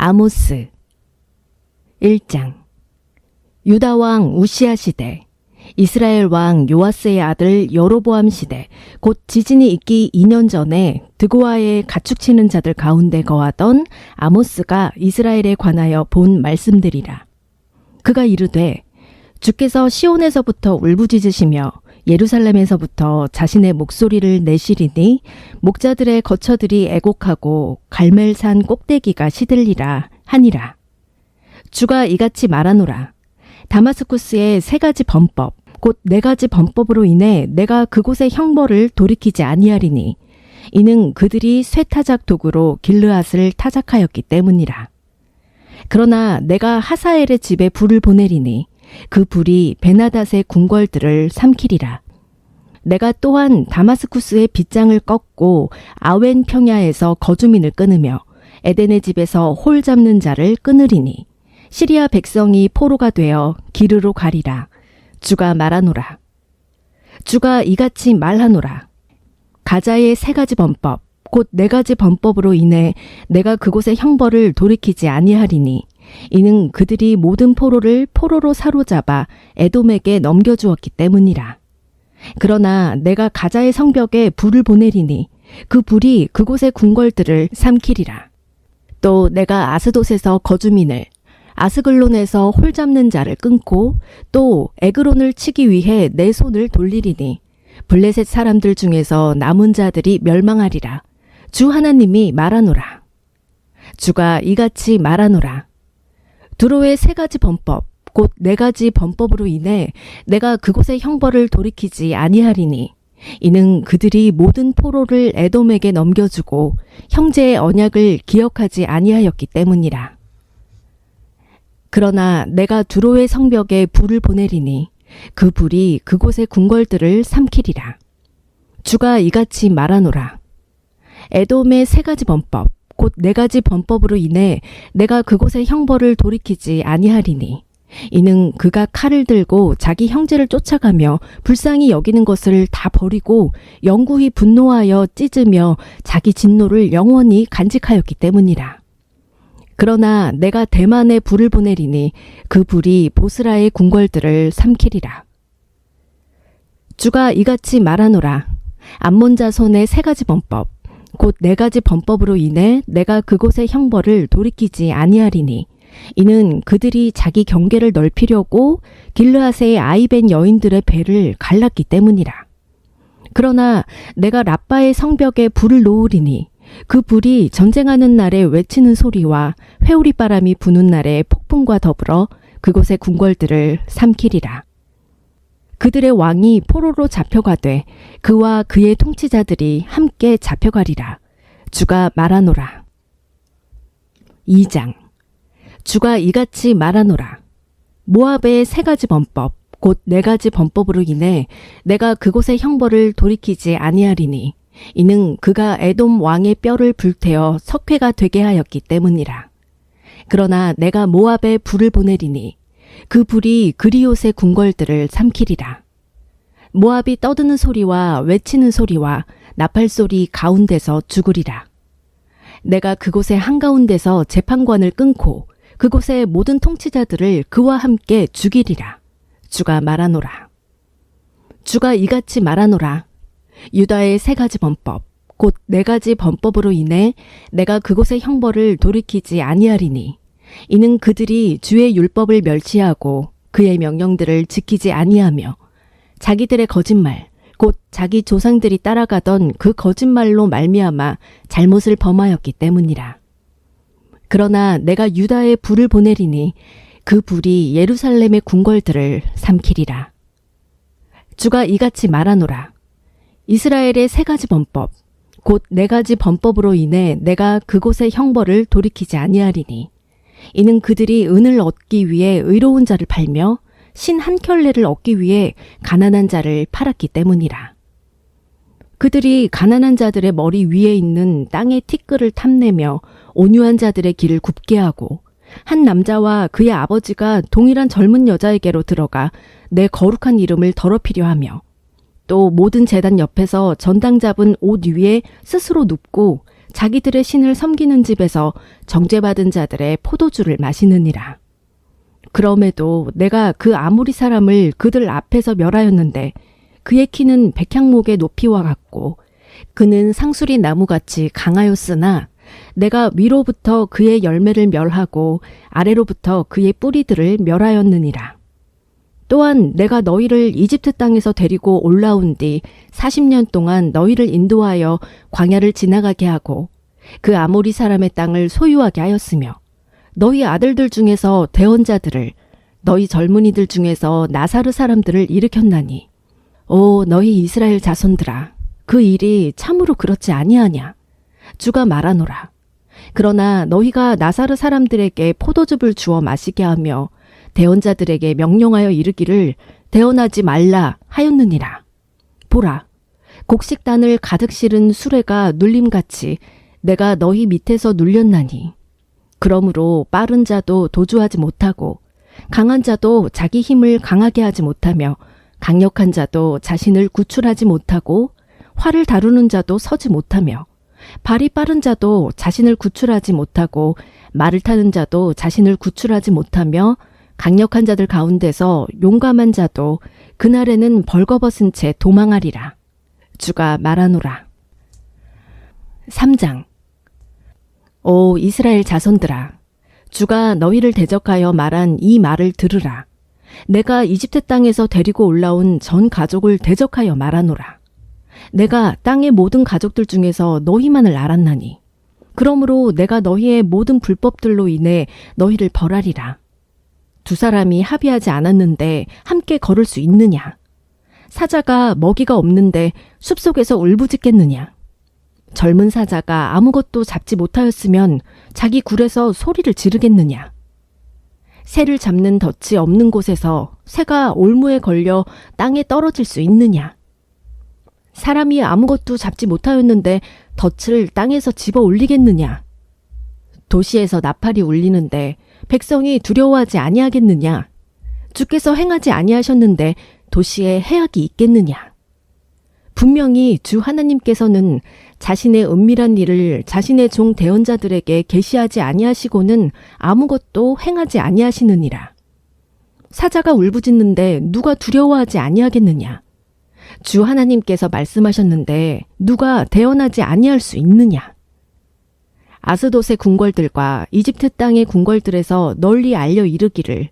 아모스 1장. 유다 왕 우시야 시대, 이스라엘 왕 요아스의 아들 여로보암 시대, 곧 지진이 있기 2년 전에 드고아에 가축치는 자들 가운데 거하던 아모스가 이스라엘에 관하여 본 말씀들이라. 그가 이르되, 주께서 시온에서부터 울부짖으시며 예루살렘에서부터 자신의 목소리를 내시리니 목자들의 거처들이 애곡하고 갈멜산 꼭대기가 시들리라 하니라. 주가 이같이 말하노라. 다마스쿠스의 3가지 범법, 곧 4가지 범법으로 인해 내가 그곳의 형벌을 돌이키지 아니하리니 이는 그들이 쇠타작 도구로 길르앗을 타작하였기 때문이라. 그러나 내가 하사엘의 집에 불을 보내리니 그 불이 베나닷의 궁궐들을 삼키리라. 내가 또한 다마스쿠스의 빗장을 꺾고 아웬 평야에서 거주민을 끊으며 에덴의 집에서 홀 잡는 자를 끊으리니 시리아 백성이 포로가 되어 기르로 가리라. 주가 말하노라. 주가 이같이 말하노라. 가자의 3가지 범법, 곧 4가지 범법으로 인해 내가 그곳의 형벌을 돌이키지 아니하리니 이는 그들이 모든 포로를 포로로 사로잡아 에돔에게 넘겨주었기 때문이라. 그러나 내가 가자의 성벽에 불을 보내리니 그 불이 그곳의 궁궐들을 삼키리라. 또 내가 아스돗에서 거주민을, 아스글론에서 홀 잡는 자를 끊고 또 에그론을 치기 위해 내 손을 돌리리니 블레셋 사람들 중에서 남은 자들이 멸망하리라. 주 하나님이 말하노라. 주가 이같이 말하노라. 두로의 3가지 범법, 곧 4가지 범법으로 인해 내가 그곳의 형벌을 돌이키지 아니하리니 이는 그들이 모든 포로를 에돔에게 넘겨주고 형제의 언약을 기억하지 아니하였기 때문이라. 그러나 내가 두로의 성벽에 불을 보내리니 그 불이 그곳의 궁궐들을 삼키리라. 주가 이같이 말하노라. 에돔의 3가지 범법, 곧 4가지 범법으로 인해 내가 그곳의 형벌을 돌이키지 아니하리니 이는 그가 칼을 들고 자기 형제를 쫓아가며 불쌍히 여기는 것을 다 버리고 영구히 분노하여 찢으며 자기 진노를 영원히 간직하였기 때문이라. 그러나 내가 대만에 불을 보내리니 그 불이 보스라의 궁궐들을 삼키리라. 주가 이같이 말하노라. 암몬 자손의 3가지 범법, 곧 4가지 범법으로 인해 내가 그곳의 형벌을 돌이키지 아니하리니 이는 그들이 자기 경계를 넓히려고 길르앗의 아이벤 여인들의 배를 갈랐기 때문이라. 그러나 내가 라빠의 성벽에 불을 놓으리니 그 불이 전쟁하는 날에 외치는 소리와 회오리 바람이 부는 날에 폭풍과 더불어 그곳의 궁궐들을 삼키리라. 그들의 왕이 포로로 잡혀가되 그와 그의 통치자들이 함께 잡혀가리라. 주가 말하노라. 2장. 주가 이같이 말하노라. 모압의 3가지 범법, 곧 4가지 범법으로 인해 내가 그곳의 형벌을 돌이키지 아니하리니 이는 그가 에돔 왕의 뼈를 불태워 석회가 되게 하였기 때문이라. 그러나 내가 모압에 불을 보내리니 그 불이 그리옷의 궁궐들을 삼키리라. 모압이 떠드는 소리와 외치는 소리와 나팔 소리 가운데서 죽으리라. 내가 그곳의 한가운데서 재판관을 끊고 그곳의 모든 통치자들을 그와 함께 죽이리라. 주가 말하노라. 주가 이같이 말하노라. 유다의 3가지 범법, 곧 4가지 범법으로 인해 내가 그곳의 형벌을 돌이키지 아니하리니 이는 그들이 주의 율법을 멸시하고 그의 명령들을 지키지 아니하며 자기들의 거짓말, 곧 자기 조상들이 따라가던 그 거짓말로 말미암아 잘못을 범하였기 때문이라. 그러나 내가 유다에 불을 보내리니 그 불이 예루살렘의 궁궐들을 삼키리라. 주가 이같이 말하노라. 이스라엘의 3가지 범법, 곧 4가지 범법으로 인해 내가 그곳의 형벌을 돌이키지 아니하리니 이는 그들이 은을 얻기 위해 의로운 자를 팔며 신 한 켤레를 얻기 위해 가난한 자를 팔았기 때문이라. 그들이 가난한 자들의 머리 위에 있는 땅의 티끌을 탐내며 온유한 자들의 길을 굽게 하고 한 남자와 그의 아버지가 동일한 젊은 여자에게로 들어가 내 거룩한 이름을 더럽히려 하며 또 모든 제단 옆에서 전당 잡은 옷 위에 스스로 눕고 자기들의 신을 섬기는 집에서 정죄받은 자들의 포도주를 마시느니라. 그럼에도 내가 그 아모리 사람을 그들 앞에서 멸하였는데 그의 키는 백향목의 높이와 같고 그는 상수리 나무같이 강하였으나 내가 위로부터 그의 열매를 멸하고 아래로부터 그의 뿌리들을 멸하였느니라. 또한 내가 너희를 이집트 땅에서 데리고 올라온 뒤 40년 동안 너희를 인도하여 광야를 지나가게 하고 그 아모리 사람의 땅을 소유하게 하였으며 너희 아들들 중에서 대언자들을 너희 젊은이들 중에서 나사르 사람들을 일으켰나니 오 너희 이스라엘 자손들아 그 일이 참으로 그렇지 아니하냐. 주가 말하노라. 그러나 너희가 나사르 사람들에게 포도즙을 주어 마시게 하며 대언자들에게 명령하여 이르기를 대언하지 말라 하였느니라. 보라, 곡식단을 가득 실은 수레가 눌림같이 내가 너희 밑에서 눌렸나니 그러므로 빠른 자도 도주하지 못하고 강한 자도 자기 힘을 강하게 하지 못하며 강력한 자도 자신을 구출하지 못하고 활을 다루는 자도 서지 못하며 발이 빠른 자도 자신을 구출하지 못하고 말을 타는 자도 자신을 구출하지 못하며 강력한 자들 가운데서 용감한 자도 그날에는 벌거벗은 채 도망하리라. 주가 말하노라. 3장. 오 이스라엘 자손들아, 주가 너희를 대적하여 말한 이 말을 들으라. 내가 이집트 땅에서 데리고 올라온 전 가족을 대적하여 말하노라. 내가 땅의 모든 가족들 중에서 너희만을 알았나니 그러므로 내가 너희의 모든 불법들로 인해 너희를 벌하리라. 두 사람이 합의하지 않았는데 함께 걸을 수 있느냐? 사자가 먹이가 없는데 숲속에서 울부짖겠느냐? 젊은 사자가 아무것도 잡지 못하였으면 자기 굴에서 소리를 지르겠느냐? 새를 잡는 덫이 없는 곳에서 새가 올무에 걸려 땅에 떨어질 수 있느냐? 사람이 아무것도 잡지 못하였는데 덫을 땅에서 집어 올리겠느냐? 도시에서 나팔이 울리는데 백성이 두려워하지 아니하겠느냐? 주께서 행하지 아니하셨는데 도시에 해악이 있겠느냐? 분명히 주 하나님께서는 자신의 은밀한 일을 자신의 종 대언자들에게 계시하지 아니하시고는 아무것도 행하지 아니하시느니라. 사자가 울부짖는데 누가 두려워하지 아니하겠느냐? 주 하나님께서 말씀하셨는데 누가 대언하지 아니할 수 있느냐? 아스돗의 궁궐들과 이집트 땅의 궁궐들에서 널리 알려 이르기를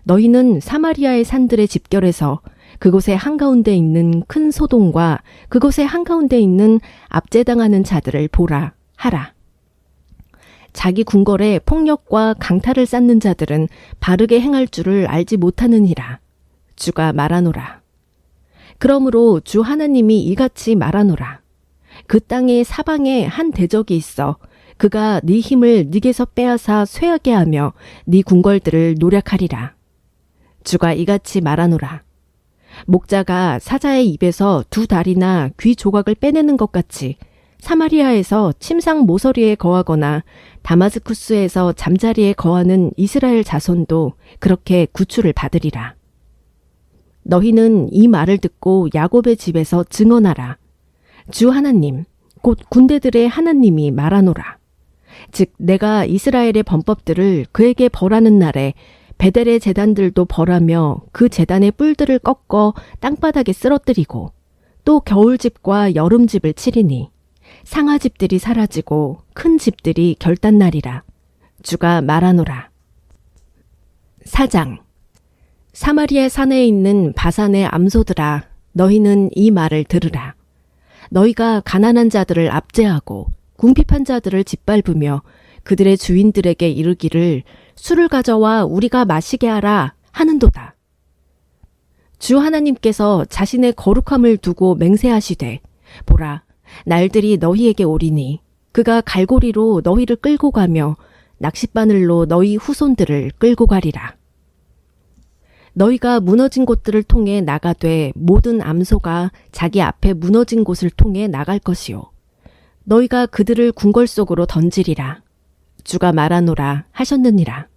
너희는 사마리아의 산들의 집결에서 그곳의 한가운데 있는 큰 소동과 그곳의 한가운데 있는 압제당하는 자들을 보라 하라. 자기 궁궐에 폭력과 강탈을 쌓는 자들은 바르게 행할 줄을 알지 못하느니라. 주가 말하노라. 그러므로 주 하나님이 이같이 말하노라. 그 땅의 사방에 한 대적이 있어 그가 네 힘을 네게서 빼앗아 쇠하게 하며 네 궁궐들을 노략하리라. 주가 이같이 말하노라. 목자가 사자의 입에서 두 다리나 귀 조각을 빼내는 것 같이 사마리아에서 침상 모서리에 거하거나 다마스쿠스에서 잠자리에 거하는 이스라엘 자손도 그렇게 구출을 받으리라. 너희는 이 말을 듣고 야곱의 집에서 증언하라. 주 하나님, 곧 군대들의 하나님이 말하노라. 즉 내가 이스라엘의 범법들을 그에게 벌하는 날에 베델의 제단들도 벌하며 그 제단의 뿔들을 꺾어 땅바닥에 쓰러뜨리고 또 겨울집과 여름집을 치리니 상하집들이 사라지고 큰 집들이 결단나리라. 주가 말하노라. 4장. 사마리아 산에 있는 바산의 암소들아, 너희는 이 말을 들으라. 너희가 가난한 자들을 압제하고 궁핍한 자들을 짓밟으며 그들의 주인들에게 이르기를 술을 가져와 우리가 마시게 하라 하는도다. 주 하나님께서 자신의 거룩함을 두고 맹세하시되 보라, 날들이 너희에게 오리니 그가 갈고리로 너희를 끌고 가며 낚싯바늘로 너희 후손들을 끌고 가리라. 너희가 무너진 곳들을 통해 나가되 모든 암소가 자기 앞에 무너진 곳을 통해 나갈 것이요. 너희가 그들을 궁궐 속으로 던지리라. 주가 말하노라 하셨느니라.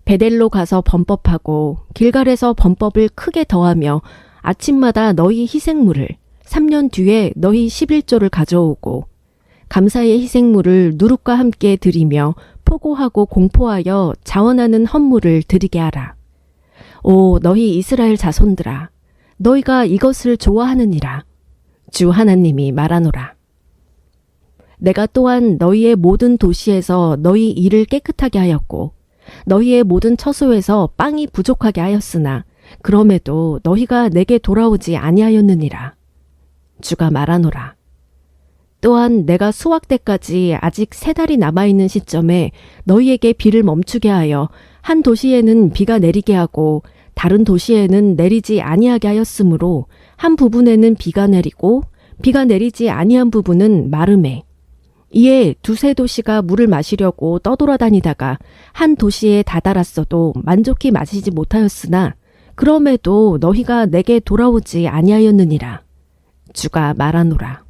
베델로 가서 범법하고 길갈에서 범법을 크게 더하며 아침마다 너희 희생물을 3년 뒤에 너희 11조를 가져오고 감사의 희생물을 누룩과 함께 드리며 포고하고 공포하여 자원하는 헌물을 드리게 하라. 오 너희 이스라엘 자손들아 너희가 이것을 좋아하느니라. 주 하나님이 말하노라. 내가 또한 너희의 모든 도시에서 너희 일을 깨끗하게 하였고 너희의 모든 처소에서 빵이 부족하게 하였으나 그럼에도 너희가 내게 돌아오지 아니하였느니라. 주가 말하노라. 또한 내가 수확 때까지 아직 3달이 남아있는 시점에 너희에게 비를 멈추게 하여 한 도시에는 비가 내리게 하고 다른 도시에는 내리지 아니하게 하였으므로 한 부분에는 비가 내리고 비가 내리지 아니한 부분은 마름에 이에 2-3도시가 물을 마시려고 떠돌아다니다가 한 도시에 다다랐어도 만족히 마시지 못하였으나 그럼에도 너희가 내게 돌아오지 아니하였느니라. 주가 말하노라.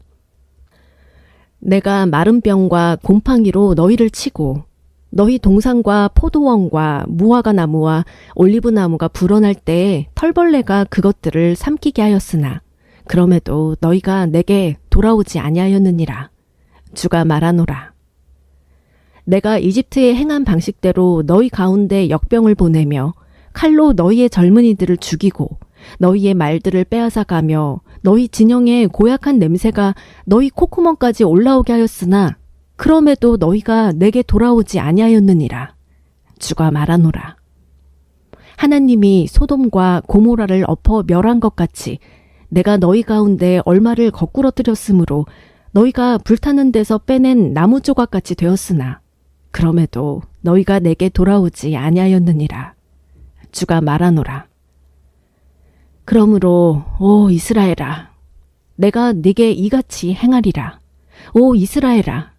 내가 마른 병과 곰팡이로 너희를 치고 너희 동산과 포도원과 무화과 나무와 올리브 나무가 불어날 때에 털벌레가 그것들을 삼키게 하였으나 그럼에도 너희가 내게 돌아오지 아니하였느니라. 주가 말하노라. 내가 이집트에 행한 방식대로 너희 가운데 역병을 보내며 칼로 너희의 젊은이들을 죽이고 너희의 말들을 빼앗아가며 너희 진영에 고약한 냄새가 너희 콧구멍까지 올라오게 하였으나 그럼에도 너희가 내게 돌아오지 아니하였느니라. 주가 말하노라. 하나님이 소돔과 고모라를 엎어 멸한 것 같이 내가 너희 가운데 얼마를 거꾸러뜨렸으므로 너희가 불타는 데서 빼낸 나무 조각같이 되었으나 그럼에도 너희가 내게 돌아오지 아니하였느니라. 주가 말하노라. 그러므로 오 이스라엘아 내가 네게 이같이 행하리라. 오 이스라엘아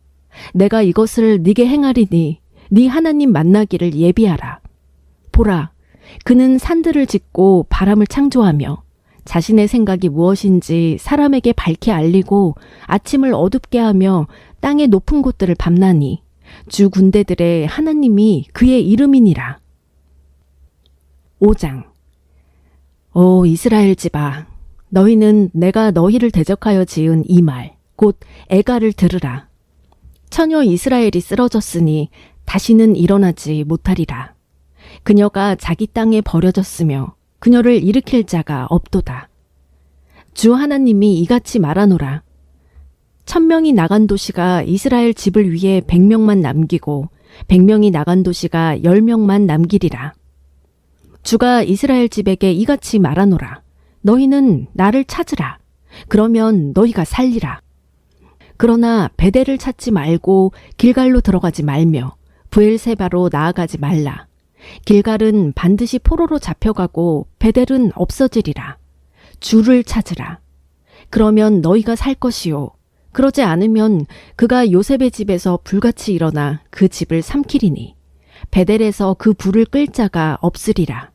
내가 이것을 네게 행하리니 네 하나님 만나기를 예비하라. 보라 그는 산들을 짓고 바람을 창조하며 자신의 생각이 무엇인지 사람에게 밝히 알리고 아침을 어둡게 하며 땅의 높은 곳들을 밤나니 주 군대들의 하나님이 그의 이름이니라. 5장 오 이스라엘 집아 너희는 내가 너희를 대적하여 지은 이 말 곧 애가를 들으라. 처녀 이스라엘이 쓰러졌으니 다시는 일어나지 못하리라. 그녀가 자기 땅에 버려졌으며 그녀를 일으킬 자가 없도다. 주 하나님이 이같이 말하노라. 1000명이 나간 도시가 이스라엘 집을 위해 100명만 남기고 100명이 나간 도시가 10명만 남기리라. 주가 이스라엘 집에게 이같이 말하노라. 너희는 나를 찾으라. 그러면 너희가 살리라. 그러나 베델을 찾지 말고 길갈로 들어가지 말며 브엘세바로 나아가지 말라. 길갈은 반드시 포로로 잡혀가고 베델은 없어지리라. 주를 찾으라. 그러면 너희가 살 것이요. 그러지 않으면 그가 요셉의 집에서 불같이 일어나 그 집을 삼키리니 베델에서 그 불을 끌 자가 없으리라.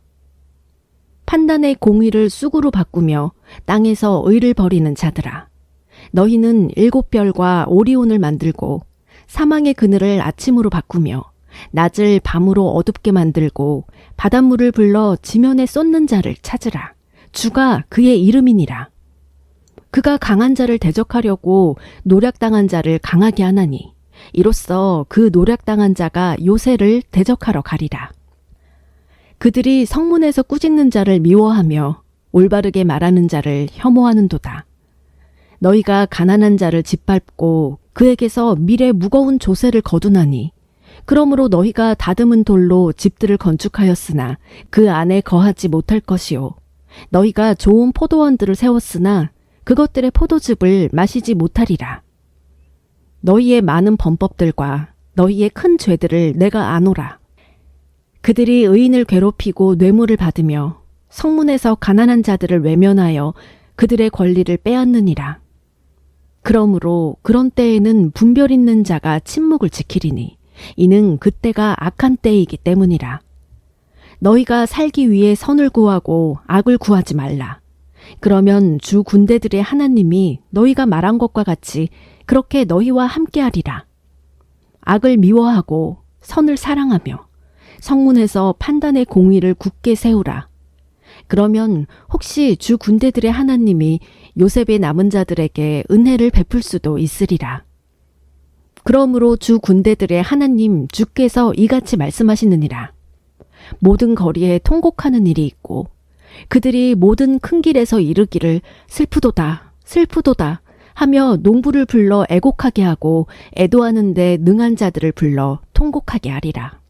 판단의 공의를 쑥으로 바꾸며 땅에서 의를 버리는 자들아. 너희는 7별과 오리온을 만들고 사망의 그늘을 아침으로 바꾸며 낮을 밤으로 어둡게 만들고 바닷물을 불러 지면에 쏟는 자를 찾으라. 주가 그의 이름이니라. 그가 강한 자를 대적하려고 노략당한 자를 강하게 하나니 이로써 그 노략당한 자가 요새를 대적하러 가리라. 그들이 성문에서 꾸짖는 자를 미워하며 올바르게 말하는 자를 혐오하는도다. 너희가 가난한 자를 짓밟고 그에게서 밀의 무거운 조세를 거두나니 그러므로 너희가 다듬은 돌로 집들을 건축하였으나 그 안에 거하지 못할 것이요. 너희가 좋은 포도원들을 세웠으나 그것들의 포도즙을 마시지 못하리라. 너희의 많은 범법들과 너희의 큰 죄들을 내가 아노라. 그들이 의인을 괴롭히고 뇌물을 받으며 성문에서 가난한 자들을 외면하여 그들의 권리를 빼앗느니라. 그러므로 그런 때에는 분별 있는 자가 침묵을 지키리니 이는 그때가 악한 때이기 때문이라. 너희가 살기 위해 선을 구하고 악을 구하지 말라. 그러면 주 군대들의 하나님이 너희가 말한 것과 같이 그렇게 너희와 함께하리라. 악을 미워하고 선을 사랑하며 성문에서 판단의 공의를 굳게 세우라. 그러면 혹시 주 군대들의 하나님이 요셉의 남은 자들에게 은혜를 베풀 수도 있으리라. 그러므로 주 군대들의 하나님 주께서 이같이 말씀하시느니라. 모든 거리에 통곡하는 일이 있고 그들이 모든 큰 길에서 이르기를 슬프도다 슬프도다 하며 농부를 불러 애곡하게 하고 애도하는데 능한 자들을 불러 통곡하게 하리라.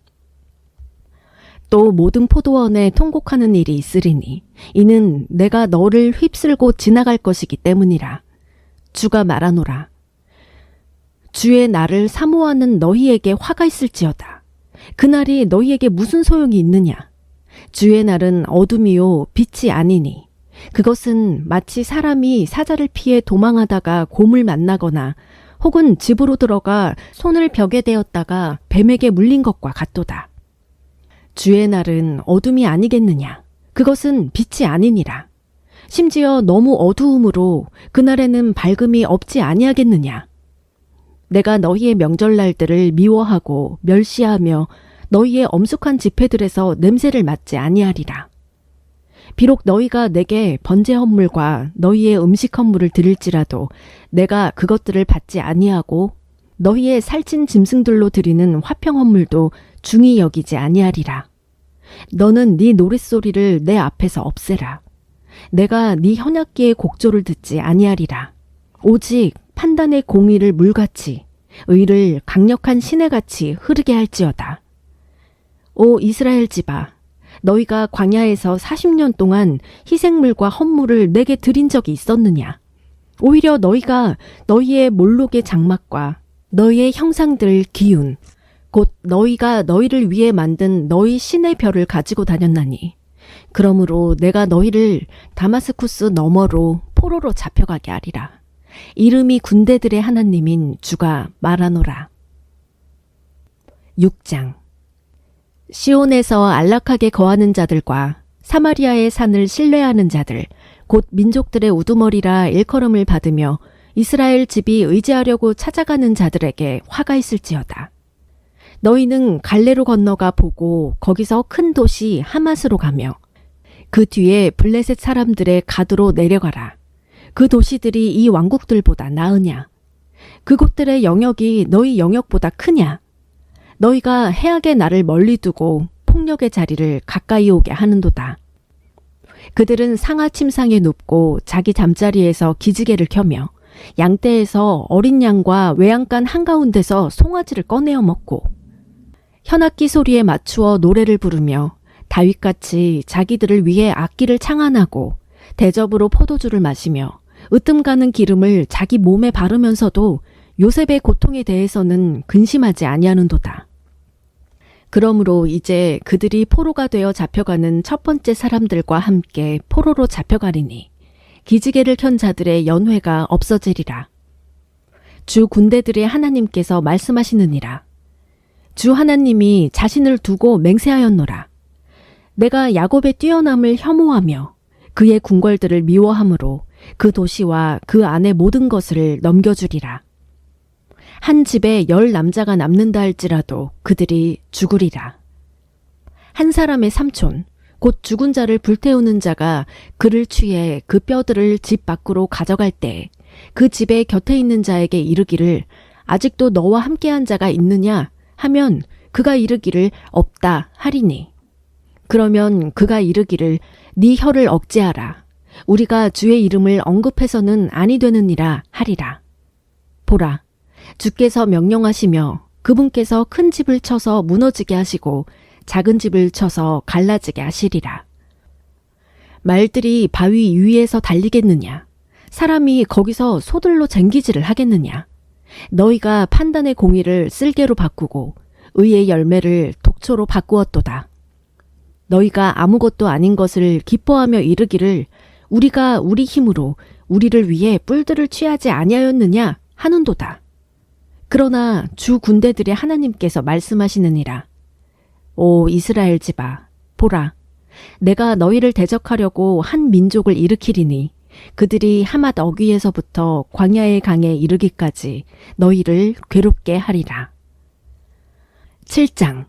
또 모든 포도원에 통곡하는 일이 있으리니 이는 내가 너를 휩쓸고 지나갈 것이기 때문이라. 주가 말하노라. 주의 날을 사모하는 너희에게 화가 있을지어다. 그날이 너희에게 무슨 소용이 있느냐. 주의 날은 어둠이요 빛이 아니니 그것은 마치 사람이 사자를 피해 도망하다가 곰을 만나거나 혹은 집으로 들어가 손을 벽에 대었다가 뱀에게 물린 것과 같도다. 주의 날은 어둠이 아니겠느냐. 그것은 빛이 아니니라. 심지어 너무 어두움으로 그날에는 밝음이 없지 아니하겠느냐. 내가 너희의 명절날들을 미워하고 멸시하며 너희의 엄숙한 집회들에서 냄새를 맡지 아니하리라. 비록 너희가 내게 번제 헌물과 너희의 음식 헌물을 드릴지라도 내가 그것들을 받지 아니하고 너희의 살찐 짐승들로 드리는 화평 헌물도 중히 여기지 아니하리라. 너는 네 노랫소리를 내 앞에서 없애라. 내가 네 현악기의 곡조를 듣지 아니하리라. 오직 판단의 공의를 물같이 의를 강력한 시내같이 흐르게 할지어다. 오 이스라엘 집아, 너희가 광야에서 40년 동안 희생물과 헌물을 내게 드린 적이 있었느냐? 오히려 너희가 너희의 몰록의 장막과 너희의 형상들 기운, 곧 너희가 너희를 위해 만든 너희 신의 별을 가지고 다녔나니. 그러므로 내가 너희를 다마스쿠스 너머로 포로로 잡혀가게 하리라. 이름이 군대들의 하나님인 주가 말하노라. 6장. 시온에서 안락하게 거하는 자들과 사마리아의 산을 신뢰하는 자들, 곧 민족들의 우두머리라 일컬음을 받으며 이스라엘 집이 의지하려고 찾아가는 자들에게 화가 있을지어다. 너희는 갈레로 건너가 보고 거기서 큰 도시 하맛으로 가며 그 뒤에 블레셋 사람들의 가드로 내려가라. 그 도시들이 이 왕국들보다 나으냐? 그곳들의 영역이 너희 영역보다 크냐? 너희가 해악의 날을 멀리 두고 폭력의 자리를 가까이 오게 하는도다. 그들은 상하 침상에 눕고 자기 잠자리에서 기지개를 켜며 양떼에서 어린 양과 외양간 한가운데서 송아지를 꺼내어 먹고 현악기 소리에 맞추어 노래를 부르며 다윗같이 자기들을 위해 악기를 창안하고 대접으로 포도주를 마시며 으뜸 가는 기름을 자기 몸에 바르면서도 요셉의 고통에 대해서는 근심하지 아니하는도다. 그러므로 이제 그들이 포로가 되어 잡혀가는 첫 번째 사람들과 함께 포로로 잡혀가리니 기지개를 켠 자들의 연회가 없어지리라. 주 군대들의 하나님께서 말씀하시느니라. 주 하나님이 자신을 두고 맹세하였노라. 내가 야곱의 뛰어남을 혐오하며 그의 궁궐들을 미워하므로 그 도시와 그 안의 모든 것을 넘겨주리라. 한 집에 10 남자가 남는다 할지라도 그들이 죽으리라. 한 사람의 삼촌, 곧 죽은 자를 불태우는 자가 그를 취해 그 뼈들을 집 밖으로 가져갈 때 그 집의 곁에 있는 자에게 이르기를 아직도 너와 함께한 자가 있느냐 하면 그가 이르기를 없다 하리니. 그러면 그가 이르기를 네 혀를 억제하라. 우리가 주의 이름을 언급해서는 아니 되느니라 하리라. 보라, 주께서 명령하시며 그분께서 큰 집을 쳐서 무너지게 하시고 작은 집을 쳐서 갈라지게 하시리라. 말들이 바위 위에서 달리겠느냐? 사람이 거기서 소들로 쟁기질을 하겠느냐? 너희가 판단의 공의를 쓸개로 바꾸고 의의 열매를 독초로 바꾸었도다. 너희가 아무것도 아닌 것을 기뻐하며 이르기를 우리가 우리 힘으로 우리를 위해 뿔들을 취하지 아니하였느냐 하는도다. 그러나 주 군대들의 하나님께서 말씀하시느니라. 오 이스라엘 집아, 보라, 내가 너희를 대적하려고 한 민족을 일으키리니 그들이 하맛 어귀에서부터 광야의 강에 이르기까지 너희를 괴롭게 하리라. 7장.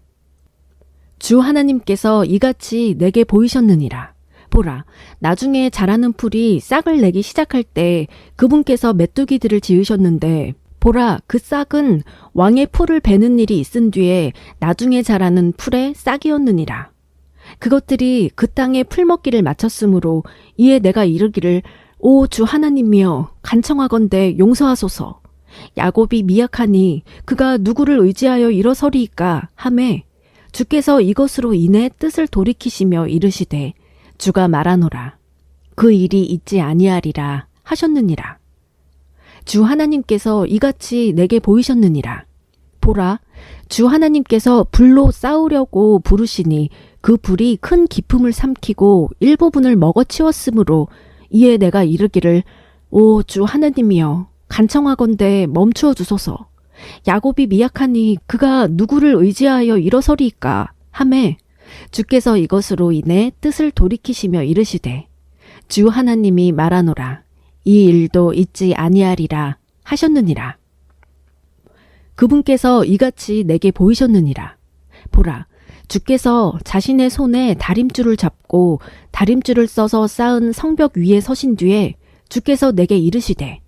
주 하나님께서 이같이 내게 보이셨느니라. 보라, 나중에 자라는 풀이 싹을 내기 시작할 때 그분께서 메뚜기들을 지으셨는데 보라, 그 싹은 왕의 풀을 베는 일이 있은 뒤에 나중에 자라는 풀의 싹이었느니라. 그것들이 그 땅에 풀먹기를 마쳤으므로 이에 내가 이르기를 오 주 하나님이여 간청하건대 용서하소서. 야곱이 미약하니 그가 누구를 의지하여 일어서리이까 하매 주께서 이것으로 인해 뜻을 돌이키시며 이르시되 주가 말하노라. 그 일이 있지 아니하리라 하셨느니라. 주 하나님께서 이같이 내게 보이셨느니라. 보라, 주 하나님께서 불로 싸우려고 부르시니 그 불이 큰 기품을 삼키고 일부분을 먹어치웠으므로 이에 내가 이르기를 오 주 하나님이여 간청하건대 멈추어 주소서. 야곱이 미약하니 그가 누구를 의지하여 일어서리이까 하매 주께서 이것으로 인해 뜻을 돌이키시며 이르시되 주 하나님이 말하노라. 이 일도 있지 아니하리라 하셨느니라. 그분께서 이같이 내게 보이셨느니라. 보라, 주께서 자신의 손에 다림줄을 잡고 다림줄을 써서 쌓은 성벽 위에 서신 뒤에 주께서 내게 이르시되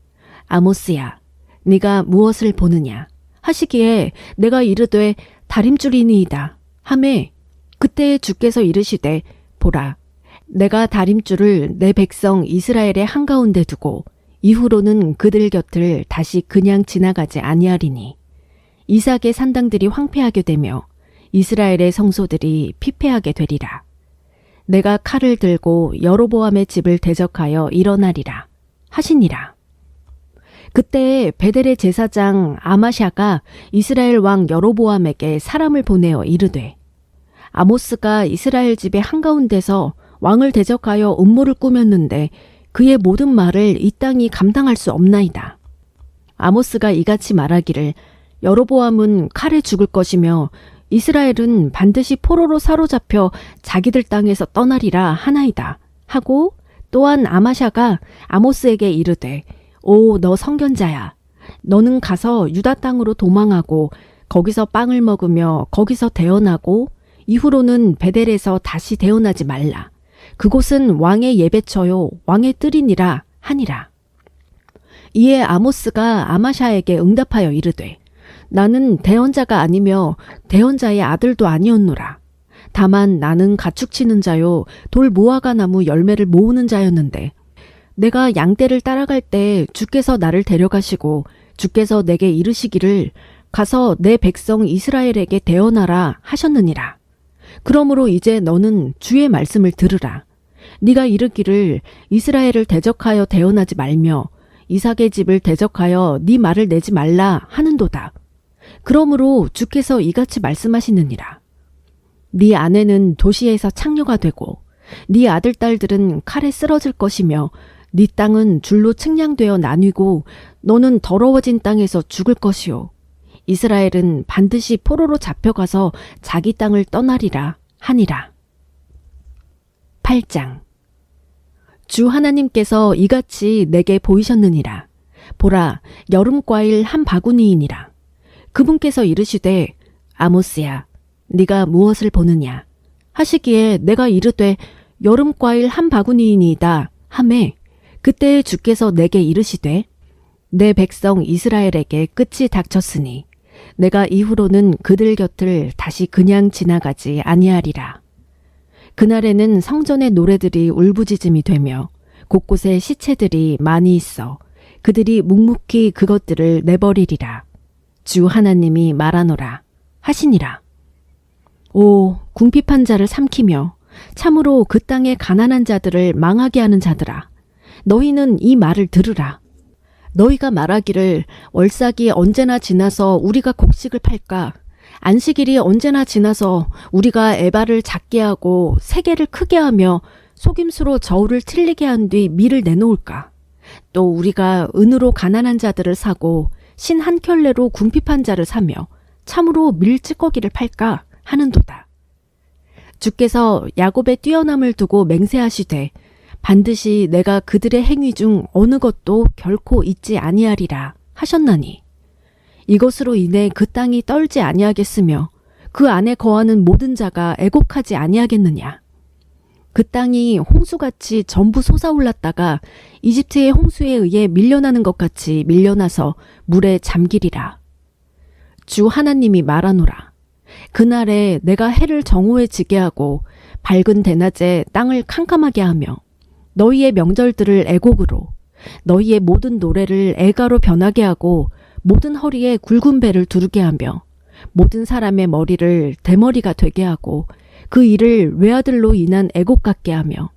아모스야, 네가 무엇을 보느냐 하시기에 내가 이르되 다림줄이니이다 하매 그때 주께서 이르시되 보라, 내가 다림줄을 내 백성 이스라엘의 한가운데 두고 이후로는 그들 곁을 다시 그냥 지나가지 아니하리니 이삭의 산당들이 황폐하게 되며 이스라엘의 성소들이 피폐하게 되리라. 내가 칼을 들고 여로보암의 집을 대적하여 일어나리라 하시니라. 그때 베델의 제사장 아마샤가 이스라엘 왕 여로보암에게 사람을 보내어 이르되 아모스가 이스라엘 집의 한가운데서 왕을 대적하여 음모를 꾸몄는데 그의 모든 말을 이 땅이 감당할 수 없나이다. 아모스가 이같이 말하기를 여로보암은 칼에 죽을 것이며 이스라엘은 반드시 포로로 사로잡혀 자기들 땅에서 떠나리라 하나이다 하고 또한 아마샤가 아모스에게 이르되 오 너 선견자야, 너는 가서 유다 땅으로 도망하고 거기서 빵을 먹으며 거기서 대언하고 이후로는 베델에서 다시 대언하지 말라. 그곳은 왕의 예배처요 왕의 뜰이니라 하니라. 이에 아모스가 아마샤에게 응답하여 이르되 나는 대언자가 아니며 대언자의 아들도 아니었노라. 다만 나는 가축치는 자요 돌 무화과 나무 열매를 모으는 자였는데 내가 양떼를 따라갈 때 주께서 나를 데려가시고 주께서 내게 이르시기를 가서 내 백성 이스라엘에게 대언하라 하셨느니라. 그러므로 이제 너는 주의 말씀을 들으라. 네가 이르기를 이스라엘을 대적하여 대언하지 말며 이삭의 집을 대적하여 네 말을 내지 말라 하는도다. 그러므로 주께서 이같이 말씀하시느니라. 네 아내는 도시에서 창녀가 되고 네 아들 딸들은 칼에 쓰러질 것이며 네 땅은 줄로 측량되어 나뉘고 너는 더러워진 땅에서 죽을 것이요 이스라엘은 반드시 포로로 잡혀가서 자기 땅을 떠나리라 하니라. 8장. 주 하나님께서 이같이 내게 보이셨느니라. 보라, 여름과일 한 바구니이니라. 그분께서 이르시되 아모스야, 네가 무엇을 보느냐 하시기에 내가 이르되 여름과일 한 바구니이니이다 하매 그때 주께서 내게 이르시되 내 백성 이스라엘에게 끝이 닥쳤으니 내가 이후로는 그들 곁을 다시 그냥 지나가지 아니하리라. 그날에는 성전의 노래들이 울부짖음이 되며 곳곳에 시체들이 많이 있어 그들이 묵묵히 그것들을 내버리리라. 주 하나님이 말하노라 하시니라. 오 궁핍한 자를 삼키며 참으로 그 땅의 가난한 자들을 망하게 하는 자들아, 너희는 이 말을 들으라. 너희가 말하기를 월삭이 언제나 지나서 우리가 곡식을 팔까? 안식일이 언제나 지나서 우리가 에바를 작게 하고 세게를 크게 하며 속임수로 저울을 틀리게 한 뒤 밀을 내놓을까? 또 우리가 은으로 가난한 자들을 사고 신 한 켤레로 궁핍한 자를 사며 참으로 밀찌꺼기를 팔까 하는도다. 주께서 야곱의 뛰어남을 두고 맹세하시되 반드시 내가 그들의 행위 중 어느 것도 결코 잊지 아니하리라 하셨나니 이것으로 인해 그 땅이 떨지 아니하겠으며 그 안에 거하는 모든 자가 애곡하지 아니하겠느냐. 그 땅이 홍수같이 전부 솟아올랐다가 이집트의 홍수에 의해 밀려나는 것 같이 밀려나서 물에 잠기리라. 주 하나님이 말하노라. 그날에 내가 해를 정오에 지게 하고 밝은 대낮에 땅을 캄캄하게 하며 너희의 명절들을 애곡으로 너희의 모든 노래를 애가로 변하게 하고 모든 허리에 굵은 배를 두르게 하며 모든 사람의 머리를 대머리가 되게 하고 그 일을 외아들로 인한 애곡 같게 하며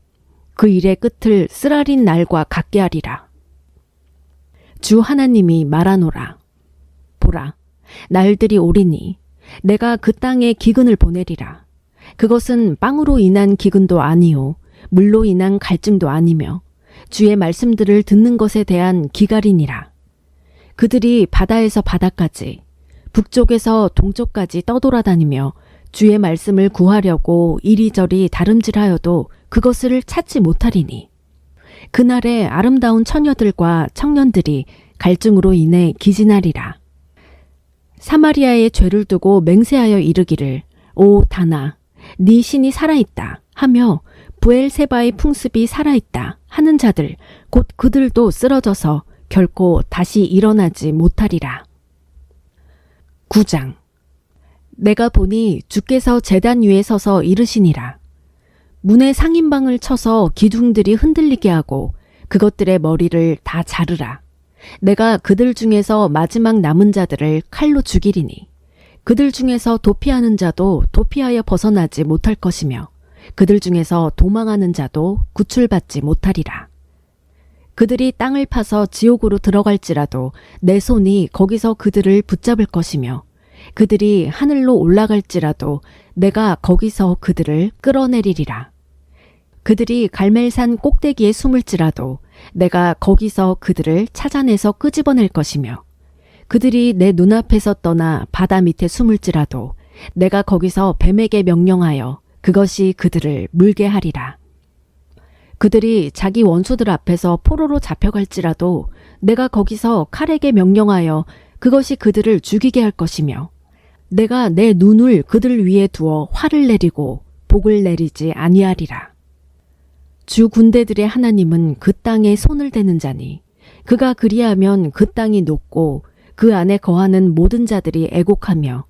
그 일의 끝을 쓰라린 날과 같게 하리라. 주 하나님이 말하노라. 보라, 날들이 오리니 내가 그 땅에 기근을 보내리라. 그것은 빵으로 인한 기근도 아니요 물로 인한 갈증도 아니며 주의 말씀들을 듣는 것에 대한 기갈이니라. 그들이 바다에서 바다까지 북쪽에서 동쪽까지 떠돌아다니며 주의 말씀을 구하려고 이리저리 다름질하여도 그것을 찾지 못하리니 그날에 아름다운 처녀들과 청년들이 갈증으로 인해 기진하리라. 사마리아의 죄를 두고 맹세하여 이르기를 오 다나 네 신이 살아있다 하며 부엘세바의 풍습이 살아있다 하는 자들 곧 그들도 쓰러져서 결코 다시 일어나지 못하리라. 9장. 내가 보니 주께서 제단 위에 서서 이르시니라. 문에 상인방을 쳐서 기둥들이 흔들리게 하고 그것들의 머리를 다 자르라. 내가 그들 중에서 마지막 남은 자들을 칼로 죽이리니 그들 중에서 도피하는 자도 도피하여 벗어나지 못할 것이며 그들 중에서 도망하는 자도 구출받지 못하리라. 그들이 땅을 파서 지옥으로 들어갈지라도 내 손이 거기서 그들을 붙잡을 것이며 그들이 하늘로 올라갈지라도 내가 거기서 그들을 끌어내리리라. 그들이 갈멜산 꼭대기에 숨을지라도 내가 거기서 그들을 찾아내서 끄집어낼 것이며 그들이 내 눈앞에서 떠나 바다 밑에 숨을지라도 내가 거기서 뱀에게 명령하여 그것이 그들을 물게 하리라. 그들이 자기 원수들 앞에서 포로로 잡혀갈지라도 내가 거기서 칼에게 명령하여 그것이 그들을 죽이게 할 것이며 내가 내 눈을 그들 위에 두어 화를 내리고 복을 내리지 아니하리라. 주 군대들의 하나님은 그 땅에 손을 대는 자니 그가 그리하면 그 땅이 녹고 그 안에 거하는 모든 자들이 애곡하며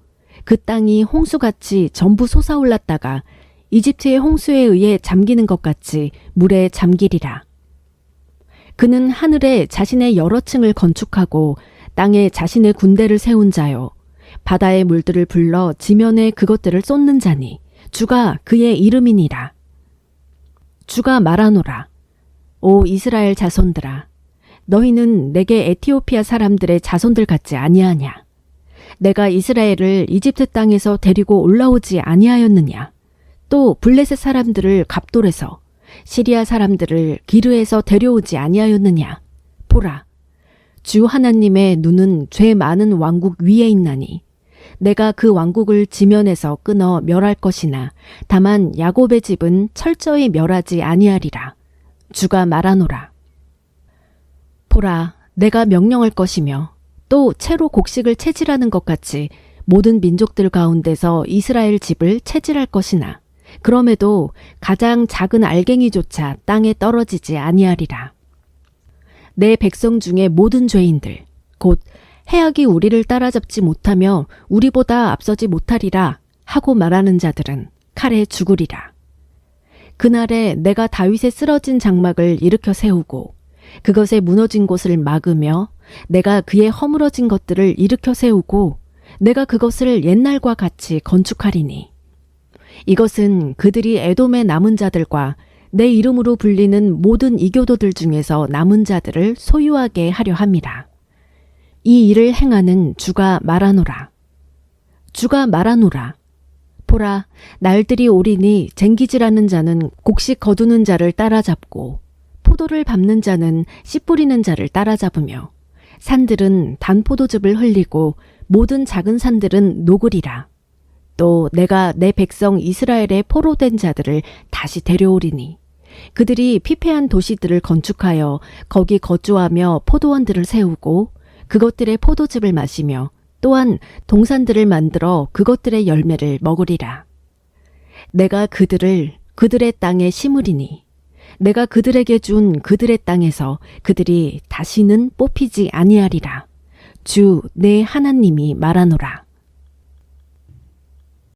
그 땅이 홍수같이 전부 솟아올랐다가 이집트의 홍수에 의해 잠기는 것 같이 물에 잠기리라. 그는 하늘에 자신의 여러 층을 건축하고 땅에 자신의 군대를 세운 자요 바다의 물들을 불러 지면에 그것들을 쏟는 자니 주가 그의 이름이니라. 주가 말하노라. 오 이스라엘 자손들아 너희는 내게 에티오피아 사람들의 자손들 같지 아니하냐. 내가 이스라엘을 이집트 땅에서 데리고 올라오지 아니하였느냐. 또 블레셋 사람들을 갑돌에서 시리아 사람들을 기르에서 데려오지 아니하였느냐. 보라 주 하나님의 눈은 죄 많은 왕국 위에 있나니 내가 그 왕국을 지면에서 끊어 멸할 것이나 다만 야곱의 집은 철저히 멸하지 아니하리라. 주가 말하노라. 보라 내가 명령할 것이며 또 채로 곡식을 채질하는 것 같이 모든 민족들 가운데서 이스라엘 집을 채질할 것이나 그럼에도 가장 작은 알갱이조차 땅에 떨어지지 아니하리라. 내 백성 중에 모든 죄인들 곧 해악이 우리를 따라잡지 못하며 우리보다 앞서지 못하리라 하고 말하는 자들은 칼에 죽으리라. 그날에 내가 다윗의 쓰러진 장막을 일으켜 세우고 그것의 무너진 곳을 막으며 내가 그의 허물어진 것들을 일으켜 세우고 내가 그것을 옛날과 같이 건축하리니 이것은 그들이 에돔의 남은 자들과 내 이름으로 불리는 모든 이교도들 중에서 남은 자들을 소유하게 하려 함이라. 이 일을 행하는 주가 말하노라. 주가 말하노라. 보라 날들이 오리니 쟁기질하는 자는 곡식 거두는 자를 따라잡고 포도를 밟는 자는 씨 뿌리는 자를 따라잡으며 산들은 단포도즙을 흘리고 모든 작은 산들은 녹으리라. 또 내가 내 백성 이스라엘의 포로된 자들을 다시 데려오리니 그들이 피폐한 도시들을 건축하여 거기 거주하며 포도원들을 세우고 그것들의 포도즙을 마시며 또한 동산들을 만들어 그것들의 열매를 먹으리라. 내가 그들을 그들의 땅에 심으리니 내가 그들에게 준 그들의 땅에서 그들이 다시는 뽑히지 아니하리라. 주 내 하나님이 말하노라.